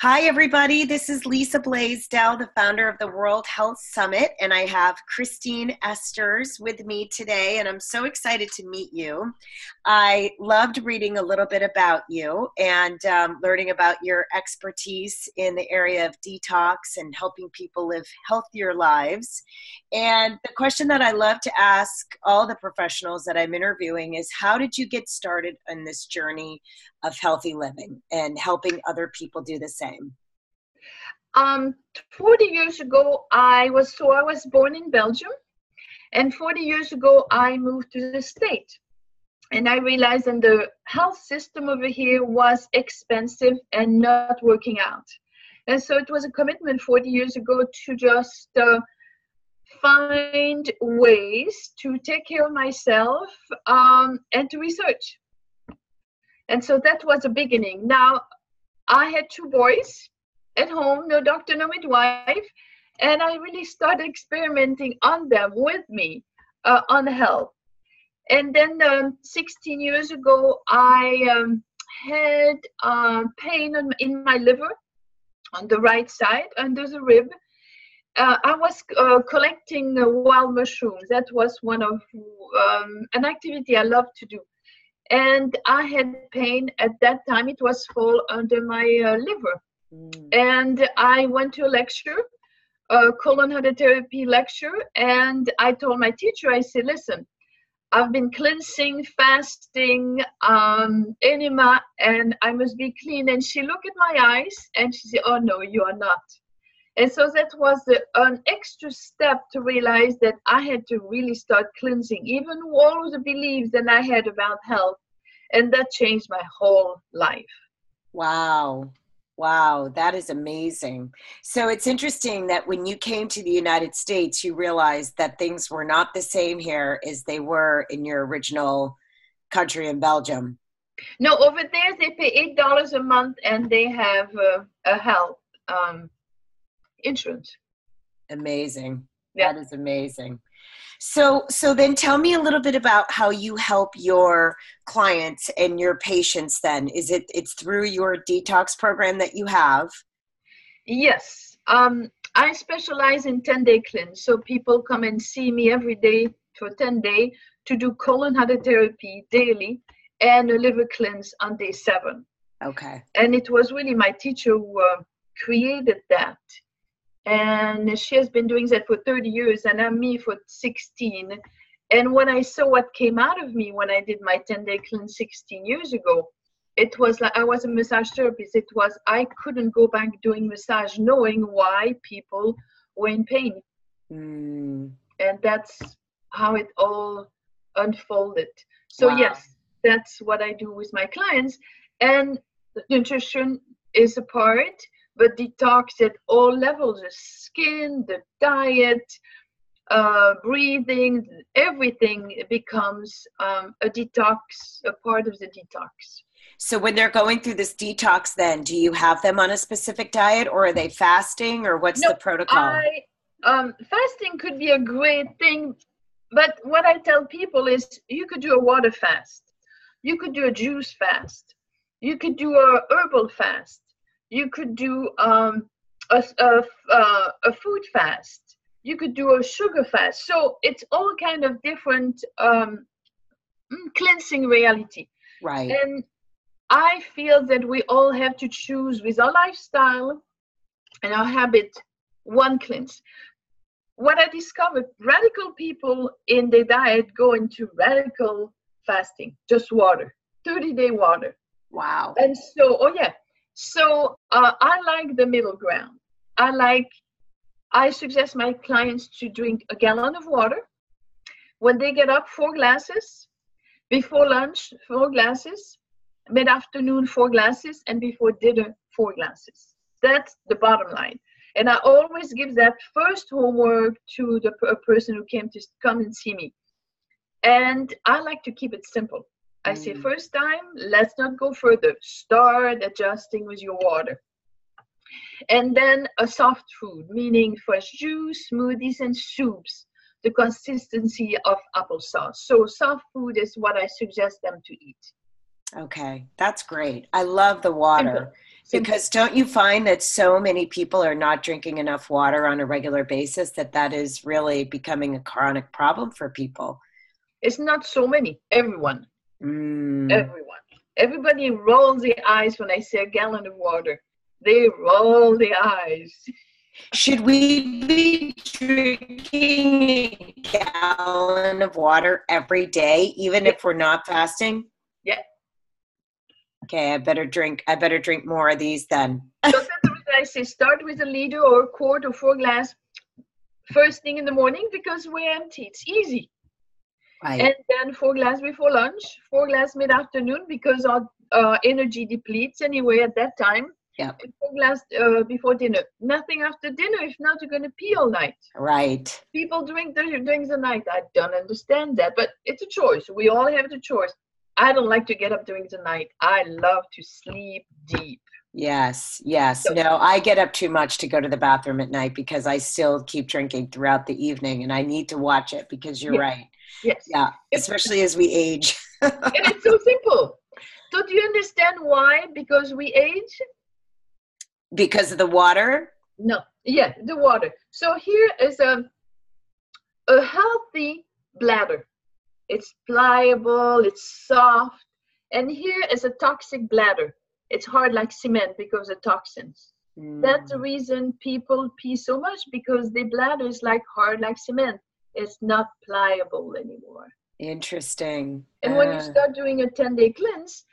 Hi, everybody. This is Lisa Blaisdell, the founder of the World Health Summit, and I have Christine Esters with me today, and I'm so excited to meet you. I loved reading a little bit about you and learning about your expertise in the area of detox and helping people live healthier lives. And the question that I love to ask all the professionals that I'm interviewing is, how did you get started on this journey of healthy living and helping other people do the same? 40 years ago, I was born in Belgium, and 40 years ago, I moved to the state. And I realized that the health system over here was expensive and not working out. And so it was a commitment 40 years ago to just find ways to take care of myself and to research. And so that was a beginning. Now, I had two boys at home, no doctor, no midwife, and I really started experimenting on them with me on health. And then 16 years ago, I had pain in my liver on the right side under the rib. I was collecting wild mushrooms. That was one of an activity I love to do. And I had pain at that time. It was fall under my liver. And I went to a lecture, a colon hydrotherapy lecture, and I told my teacher, I said, listen, I've been cleansing, fasting, enema, and I must be clean. And she looked at my eyes and she said, oh no, you are not. And so that was an extra step to realize that I had to really start cleansing, even all of the beliefs that I had about health. And that changed my whole life. Wow. Wow, that is amazing. So it's interesting that when you came to the United States, you realized that things were not the same here as they were in your original country in Belgium. No, over there they pay $8 a month and they have a health insurance. Amazing. Yeah. That is amazing. So then tell me a little bit about how you help your clients and your patients then. It's through your detox program that you have? Yes. I specialize in 10-day cleanse. So people come and see me every day for 10 days to do colon hydrotherapy daily and a liver cleanse on day 7. Okay. And it was really my teacher who created that. And she has been doing that for 30 years, and I'm me for 16. And when I saw what came out of me when I did my 10-day cleanse 16 years ago, it was like I was a massage therapist. It was I couldn't go back doing massage knowing why people were in pain. And that's how it all unfolded. So wow. Yes, that's what I do with my clients. And nutrition is a part, but detox at all levels, the skin, the diet, breathing, everything becomes a detox, a part of the detox. So when they're going through this detox then, do you have them on a specific diet or are they fasting or what's the protocol? Fasting could be a great thing, but what I tell people is you could do a water fast. You could do a juice fast. You could do a herbal fast. You could do a food fast. You could do a sugar fast. So it's all kind of different cleansing reality. Right. And I feel that we all have to choose with our lifestyle and our habit one cleanse. What I discovered, radical people in their diet go into radical fasting, just water, 30-day water. Wow. And so, So I like the middle ground. I suggest my clients to drink a gallon of water. When they get up, 4 glasses. Before lunch, 4 glasses. Mid-afternoon, 4 glasses. And before dinner, 4 glasses. That's the bottom line. And I always give that first homework to the person who came to come and see me. And I like to keep it simple. I say, first time, let's not go further. Start adjusting with your water. And then a soft food, meaning fresh juice, smoothies, and soups, the consistency of applesauce. So soft food is what I suggest them to eat. Okay, that's great. I love the water. Simple. Because don't you find that so many people are not drinking enough water on a regular basis, that is really becoming a chronic problem for people? It's not so many. Everyone. Mm. Everyone. Everybody rolls their eyes when I say a gallon of water. They roll their eyes. Should we be drinking a gallon of water every day, even Yeah. if we're not fasting? Yeah. Okay, I better drink more of these then. So that's the reason I say start with a liter or a quart or 4 glass first thing in the morning, because we're empty. It's easy. Right. And then 4 glass before lunch, 4 glass mid-afternoon, because our energy depletes anyway at that time. Yep. And 4 glass before dinner. Nothing after dinner. If not, you're going to pee all night. Right. People drink during the night. I don't understand that, but it's a choice. We all have the choice. I don't like to get up during the night. I love to sleep deep. Yes, yes. So, No, I get up too much to go to the bathroom at night because I still keep drinking throughout the evening, and I need to watch it because you're yes, right. yes. Yeah, especially as we age. And it's so simple. So do you understand why? Because we age? Because of the water? No. Yeah, the water. So here is a healthy bladder. It's pliable, it's soft. And here is a toxic bladder. It's hard like cement because of toxins. That's the reason people pee so much, because their bladder is like hard like cement. It's not pliable anymore. Interesting. And when you start doing a 10-day cleanse,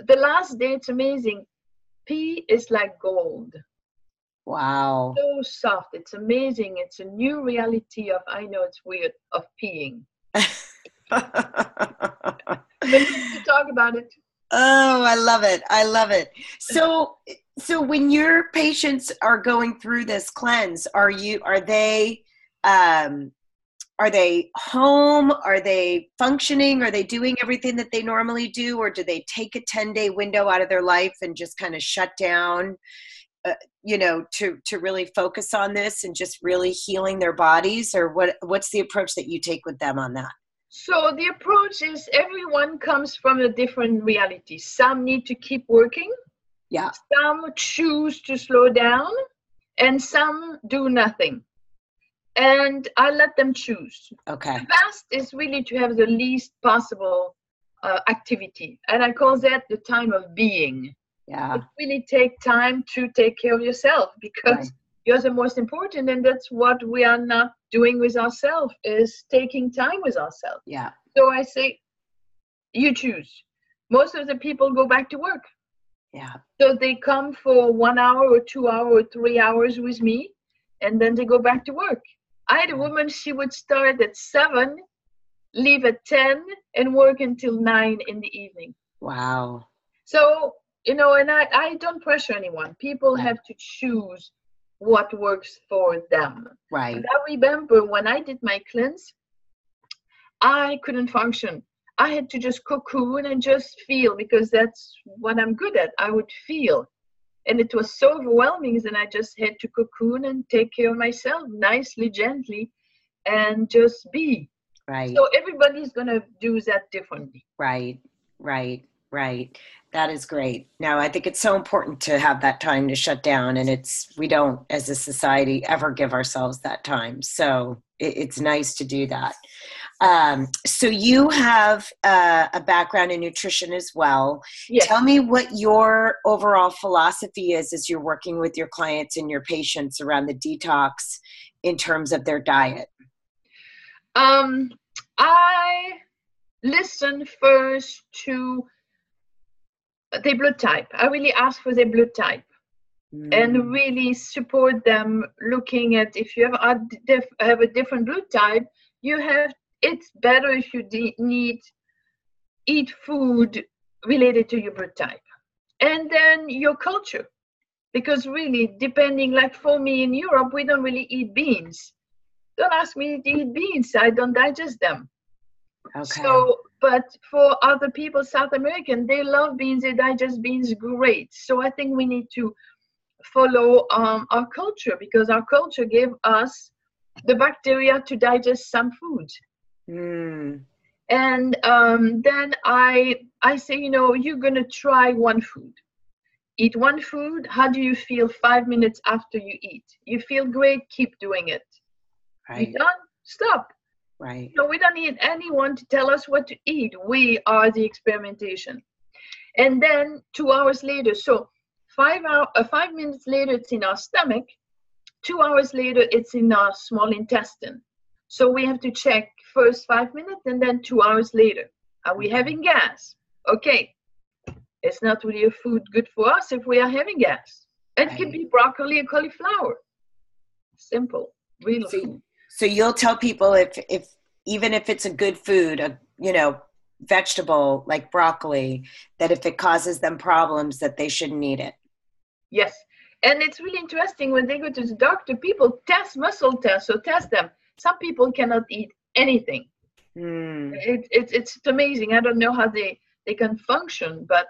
the last day, it's amazing. Pee is like gold. Wow. So soft. It's amazing. It's a new reality of, I know it's weird, of peeing. But we need to talk about it. Oh, I love it. I love it. So when your patients are going through this cleanse, are they home? Are they functioning? Are they doing everything that they normally do? Or do they take a 10-day window out of their life and just kind of shut down, to really focus on this and just really healing their bodies? Or what's the approach that you take with them on that? So the approach is everyone comes from a different reality. Some need to keep working. Yeah. Some choose to slow down, and some do nothing. And I let them choose. Okay. The best is really to have the least possible activity. And I call that the time of being. Yeah. It really take time to take care of yourself, because Right. You're the most important. And that's what we are not doing with ourselves, is taking time with ourselves. Yeah. So I say, you choose. Most of the people go back to work. Yeah. So they come for 1 hour or 2 hours or 3 hours with me, and then they go back to work. I had a woman, she would start at 7, leave at 10, and work until 9 in the evening. Wow. So, and I don't pressure anyone. People have to choose what works for them. Right. And I remember when I did my cleanse, I couldn't function. I had to just cocoon and just feel, because that's what I'm good at. I would feel. And it was so overwhelming that I just had to cocoon and take care of myself nicely, gently, and just be. Right. So everybody's going to do that differently. Right. That is great. No, I think it's so important to have that time to shut down, and we don't, as a society, ever give ourselves that time. So it's nice to do that. So you have a background in nutrition as well. Yes. Tell me what your overall philosophy is as you're working with your clients and your patients around the detox in terms of their diet. I listen first to their blood type. I really ask for their blood type and really support them, looking at, if you have a different blood type, it's better if you eat food related to your blood type. And then your culture, because really, depending, like for me in Europe, we don't really eat beans. Don't ask me to eat beans. I don't digest them. Okay. So, but for other people, South American, they love beans, they digest beans great. So I think we need to follow our culture, because our culture gave us the bacteria to digest some foods. And then I say, you're going to try one food. Eat one food. How do you feel 5 minutes after you eat? You feel great, keep doing it. You Right. done? Stop. Right. So we don't need anyone to tell us what to eat. We are the experimentation. And then 2 hours later, so 5 minutes later, it's in our stomach. 2 hours later, it's in our small intestine. So we have to check first 5 minutes and then 2 hours later. Are we having gas? Okay. It's not really a food good for us if we are having gas. It can be broccoli or cauliflower. Simple, real food. So you'll tell people if even if it's a good food, a vegetable like broccoli, that if it causes them problems, that they shouldn't eat it. Yes. And it's really interesting when they go to the doctor, people test muscle tests, so test them. Some people cannot eat anything. It's amazing. I don't know how they can function, but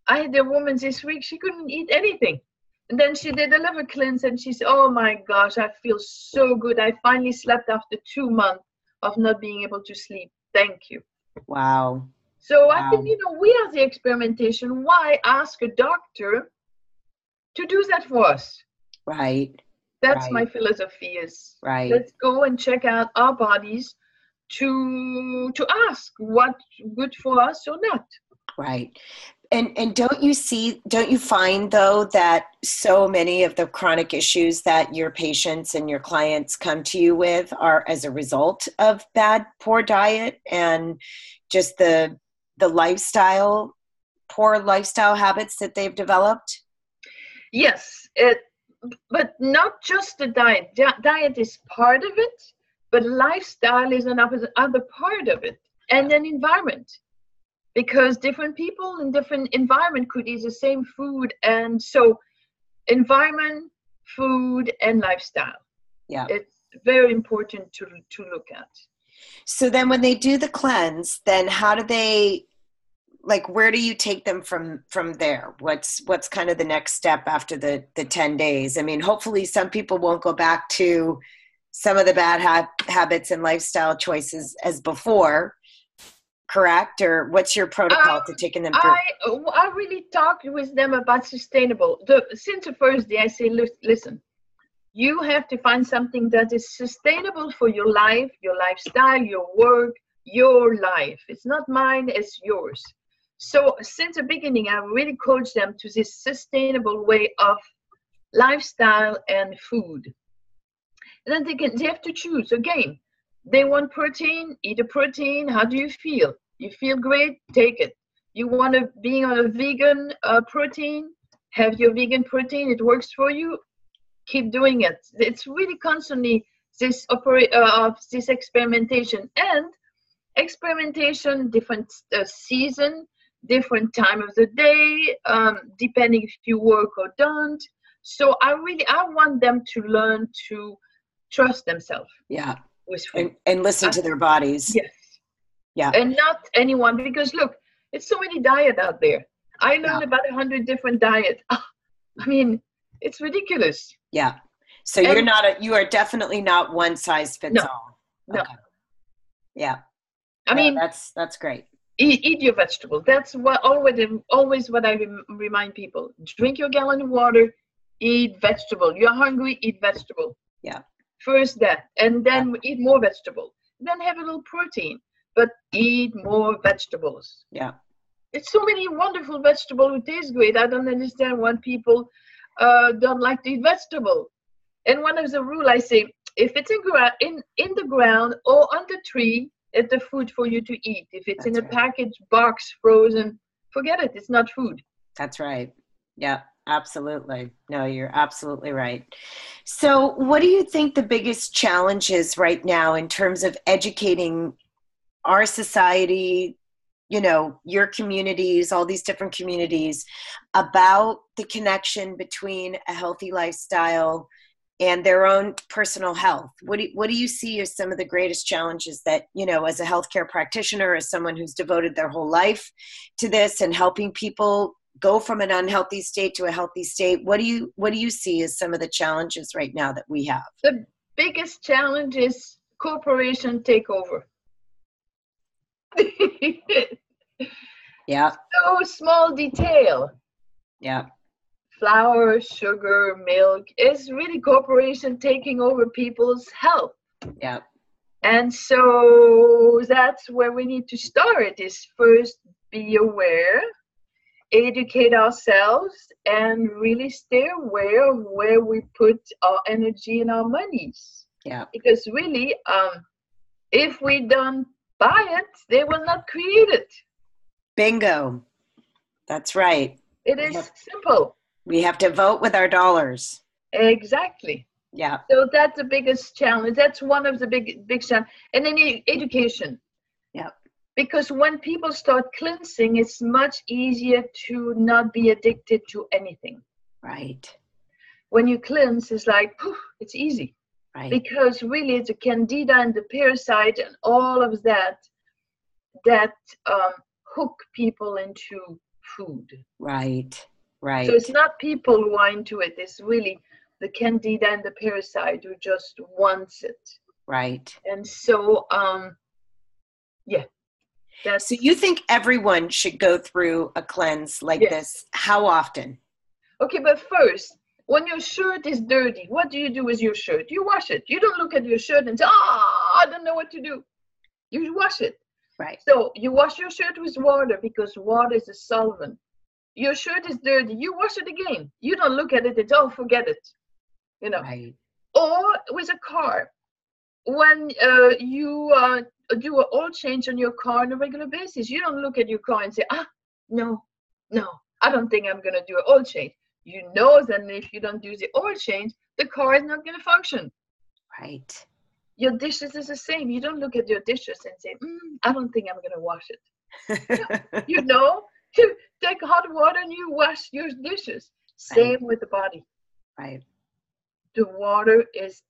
I had a woman this week, she couldn't eat anything. And then she did a liver cleanse and she said, oh my gosh, I feel so good. I finally slept after 2 months of not being able to sleep. Thank you. Wow. So I think, we are the experimentation. Why ask a doctor to do that for us? Right. That's my philosophy is, right. Let's go and check out our bodies to ask what's good for us or not. Right. And don't you find though that so many of the chronic issues that your patients and your clients come to you with are as a result of poor diet and just the poor lifestyle habits that they've developed? Yes, but not just the diet. Diet is part of it, but lifestyle is another part of it, and then environment. Because different people in different environment could eat the same food. And so environment, food, and lifestyle. Yeah. It's very important to look at. So then when they do the cleanse, then how do they, where do you take them from there? What's kind of the next step after the 10 days? I mean, hopefully some people won't go back to some of the bad habits and lifestyle choices as before. Correct? Or what's your protocol to taking them through? I really talked with them about sustainable. Since the first day, I say, listen, you have to find something that is sustainable for your life, your lifestyle, your work, your life. It's not mine, it's yours. So since the beginning, I really coached them to this sustainable way of lifestyle and food. And then they have to choose again. They want protein, eat a protein. How do you feel? You feel great, take it. You want to be on a vegan protein, have your vegan protein, it works for you, keep doing it. It's really constantly this experimentation. And experimentation, different season, different time of the day, depending if you work or don't. So I want them to learn to trust themselves. Yeah. And listen to their bodies. Yes. Yeah. And not anyone, because look, it's so many diets out there. I learned about 100 different diets. I mean, it's ridiculous. Yeah. So you are definitely not one size fits all. No. Okay. Yeah. I mean, that's great. Eat your vegetable. That's always what I remind people. Drink your gallon of water, eat vegetable. You're hungry, eat vegetable. Yeah. First that, and then eat more vegetable. Then have a little protein, but eat more vegetables. Yeah. It's so many wonderful vegetables who taste great. I don't understand why people don't like to eat vegetable. And one of the rule I say, if it's in the ground or on the tree, it's the food for you to eat. If it's in a package, box, frozen, forget it. It's not food. That's right. Yeah. Absolutely. No, you're absolutely right. So what do you think the biggest challenge is right now in terms of educating our society, your communities, all these different communities, about the connection between a healthy lifestyle and their own personal health? What do you see as some of the greatest challenges that, as a healthcare practitioner, as someone who's devoted their whole life to this and helping people go from an unhealthy state to a healthy state? What do you see as some of the challenges right now that we have? The biggest challenge is corporation takeover. Yeah. So small detail. Yeah. Flour, sugar, milk is really corporation taking over people's health. Yeah. And so that's where we need to start, is first be aware, educate ourselves, and really stay aware of where we put our energy and our monies. Yeah. Because really, if we don't buy it, they will not create it. Bingo. That's right. It is simple. We have to vote with our dollars. Exactly. Yeah. So that's the biggest challenge. That's one of the big challenge. And then education. Yeah. Because when people start cleansing, it's much easier to not be addicted to anything. Right. When you cleanse, it's like, poof, it's easy. Right. Because really it's the candida and the parasite and all of that hook people into food. Right. Right. So it's not people who are into it. It's really the candida and the parasite who just wants it. Right. And so, yeah. So you think everyone should go through a cleanse like this? How often? Okay, but first, when your shirt is dirty, what do you do with your shirt? You wash it. You don't look at your shirt and say, I don't know what to do. You wash it. Right. So you wash your shirt with water because water is a solvent. Your shirt is dirty. You wash it again. You don't look at it and say, forget it. You know. Right. Or with a car. When you do an oil change on your car on a regular basis, you don't look at your car and say, no, I don't think I'm going to do an oil change. You know that if you don't do the oil change, the car is not going to function. Right. Your dishes is the same. You don't look at your dishes and say, I don't think I'm going to wash it. You take hot water and you wash your dishes. Same with the body. Right. The water is,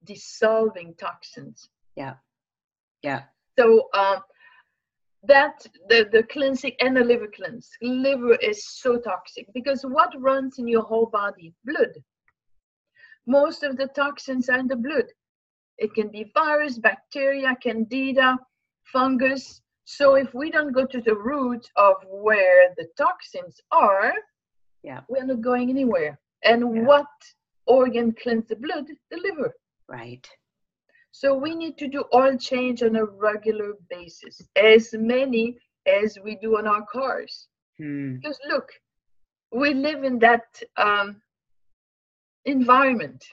dissolving toxins. Yeah. Yeah. So that the cleansing and the liver cleanse. Liver is so toxic because what runs in your whole body? Blood. Most of the toxins are in the blood. It can be virus, bacteria, candida, fungus. So if we don't go to the root of where the toxins are, we're not going anywhere. And what organ cleanses the blood? The liver. Right. So we need to do oil change on a regular basis, as many as we do on our cars. Because look, we live in that environment.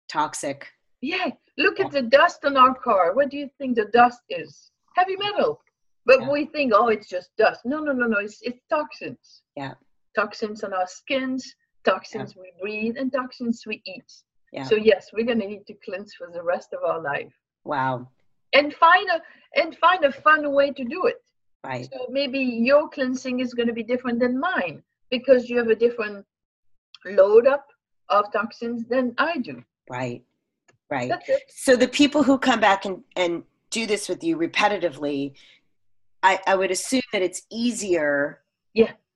Toxic. Yeah, look at the dust on our car. What do you think the dust is? Heavy metal. But we think, it's just dust. No, it's toxins. Yeah. Toxins on our skins, toxins we breathe, and toxins we eat. Yeah. So yes, we're gonna need to cleanse for the rest of our life. Wow. And find a fun way to do it. Right. So maybe your cleansing is going to be different than mine because you have a different load up of toxins than I do. Right. Right. That's it. So the people who come back and do this with you repetitively, I would assume that it's easier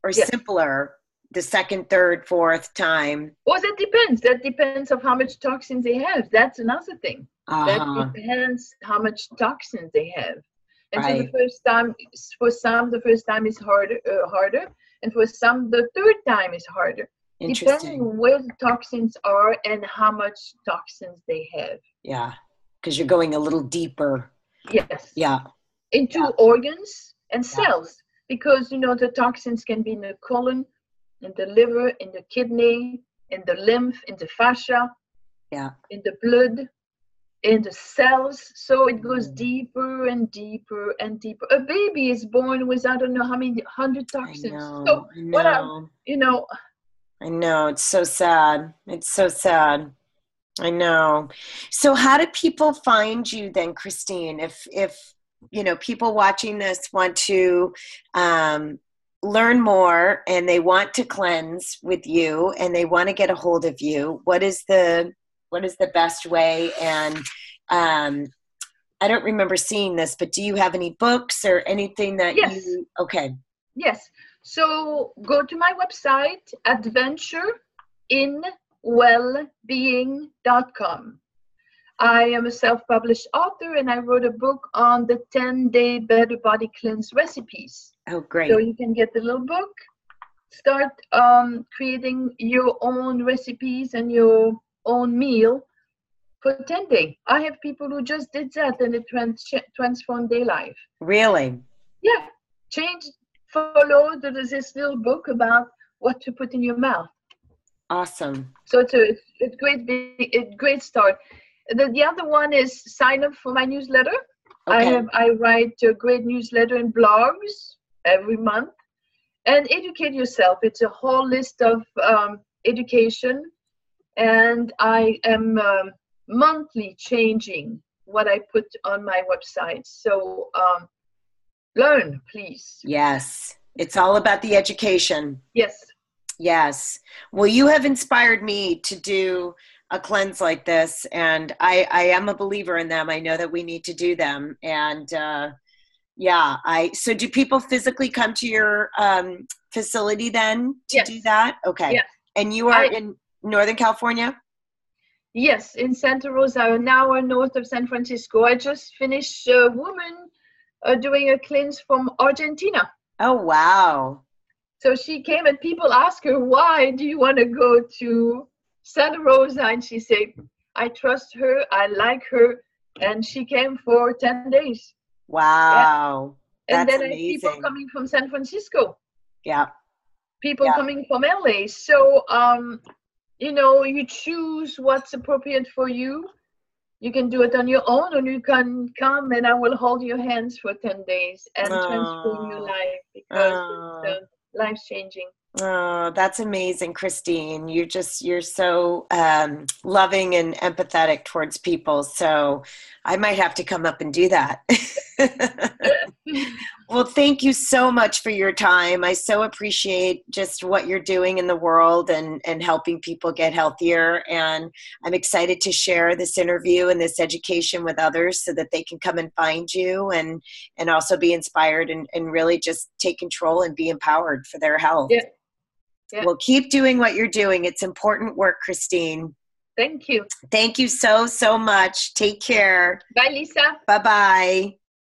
or simpler the second, third, fourth time. Well, that depends. That depends of how much toxins they have. That's another thing. That depends how much toxins they have. And so the first time, for some, the first time is harder, and for some, the third time is harder. Depending on where the toxins are and how much toxins they have. Yeah, because you're going a little deeper. Yes. Yeah. Into organs and cells, because the toxins can be in the colon, in the liver, in the kidney, in the lymph, in the fascia, in the blood, in the cells. So it goes deeper and deeper and deeper. A baby is born with I don't know how many 100 toxins. I know. It's so sad. It's so sad. I know. So how do people find you then, Christine? If people watching this want to learn more and they want to cleanse with you and they want to get a hold of you, what is the best way? And I don't remember seeing this, but do you have any books or anything that you okay. Yes. So go to my website, adventureinwellbeing.com. I am a self-published author and I wrote a book on the 10-day Better Body Cleanse recipes. Oh, great. So you can get the little book start creating your own recipes and your own meal for 10 days. I have people who just did that and it transformed their life. Really? Yeah, change, follow. There's this little book about what to put in your mouth. Awesome. So it's great start. The other one is sign up for my newsletter. Okay. I write a great newsletter and blogs every month. And educate yourself. It's a whole list of education. And I am monthly changing what I put on my website. So learn, please. Yes. It's all about the education. Yes. Yes. Well, you have inspired me to do a cleanse like this, and I am a believer in them. I know that we need to do them. And so do people physically come to your facility then to do that? Okay. Yes. And you are in Northern California? Yes, in Santa Rosa, an hour north of San Francisco. I just finished a woman doing a cleanse from Argentina. Oh, wow. So she came and people ask her, why do you want to go to Santa Rosa? And she said, I trust her, I like her. And she came for 10 days. Wow. Yeah. And That's then amazing. I have people coming from San Francisco. Yeah. People coming from LA. So, you choose what's appropriate for you. You can do it on your own, or you can come and I will hold your hands for 10 days and transform your life, because it's life-changing. Oh, that's amazing, Christine. You're so loving and empathetic towards people. So I might have to come up and do that. Well, thank you so much for your time. I so appreciate just what you're doing in the world and helping people get healthier. And I'm excited to share this interview and this education with others so that they can come and find you and also be inspired and really just take control and be empowered for their health. Yeah. Yeah. Well, keep doing what you're doing. It's important work, Christine. Thank you. Thank you so much. Take care. Bye, Lisa. Bye-bye.